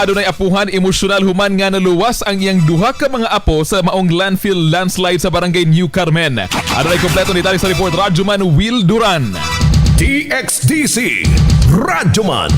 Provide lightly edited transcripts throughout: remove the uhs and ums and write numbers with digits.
Adunay apuhan emosyonal human nga naluwas ang iyang duha ka mga apo sa maong landfill landslide sa barangay New Carmen. Adunay kompleto ni sa report Radyoman Will Duran. TXDC Radyoman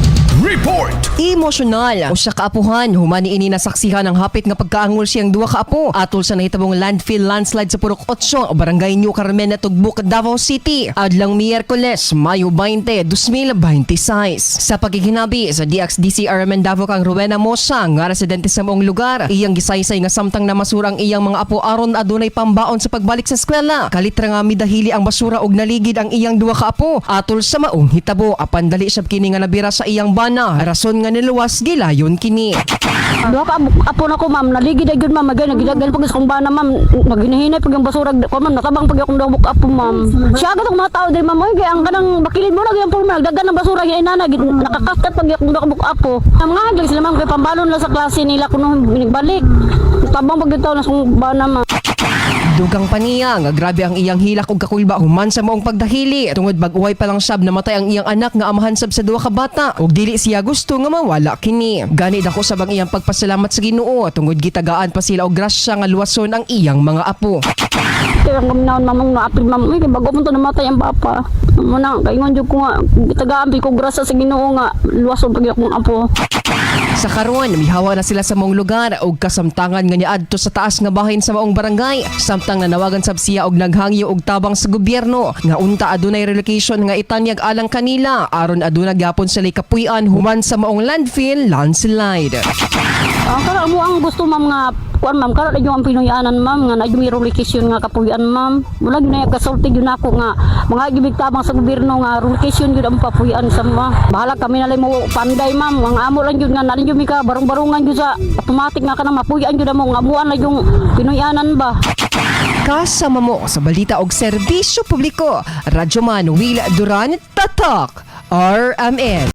Report. Emosyonal o sa kaapuhan humani ini nasaksihan ang hapit nga pagkaangol siyang duha ka apo atol sa nahitabong landfill landslide sa Purok 8 o barangay New Carmen na Tugbuk, Davao City adlang Miyerkules, Mayo 20, 2026. Sa pagkikinabi sa DXDC Aramen Davao kang Rowena Mosa nga residente sa maong lugar, iyang gisaysay nga samtang namasura ang iyang mga apo aron adunay pambaon sa pagbalik sa eskwela. Kalitra nga midahili ang basura og naligid ang iyang duha ka apo atol sa maong hitabo apan dali sab kini nga nabira sa iyang bana rason nga niluwas gilayon kini. Duha ka apo na ko ma'am, naligid ay gyud ma'am, magay nagidagan pag sa bana ma'am, naghinahinay pag yung basura ko ma'am, nakabang pag akong dawok apo ma'am. Siya agad ang mga tao diri ma'am, oy kay ang kanang bakilid mo na gyud po nagdagan ng basura gyud inana gid nakakaskat pag akong dawok apo. Ang mga agad sila ma'am kay pambalon la sa klase nila kuno balik. Tabang pag dito na sa bana ma'am. Dugang pa niya nga grabe ang iyang hilak ug kakulba human sa maong pagdahili tungod bag-uway pa lang sab namatay ang iyang anak nga amahan sab sa duha ka bata ug dili siya gusto nga mawala kini. Gani dako sab ang iyang pagpasalamat sa Ginoo tungod gitagaan pa sila og grasya nga luwason ang iyang mga apo. Kaya ang gaminaon mamang naapil ma'am, uy kay bago mo to namatay ang papa. Muna kaingon jud ko nga gitagaan ko grasya sa Ginoo nga luwason pag akong apo. Sa karon mihawa na sila sa maong lugar ug kasamtangan nga niadto sa taas nga bahin sa maong barangay samtang nanawagan sab siya og naghangyo og tabang sa gobyerno nga unta adunay relocation nga itanyag alang kanila aron aduna gyapon sila kapuy-an human sa maong landfill landslide. Kara mo ang gusto ma'am nga kuan ma'am kara yung ang Pinoyanan ma'am nga na yung relocation nga kapuyan ma'am. Mula gyud na kasulti gyud nako nga mga gibig tabang sa gobyerno nga relocation gyud ang papuyan sa mga. Bahala kami na lang mo panday ma'am. Ang amo lang gyud nga nalin gyud mi ka barong-barungan gyud sa automatic nga kanang mapuyan gyud mo nga amuan na yung Pinoyanan ba. Kasama mo sa balita og serbisyo publiko, Radyoman Will Duran, Tatak, RMN.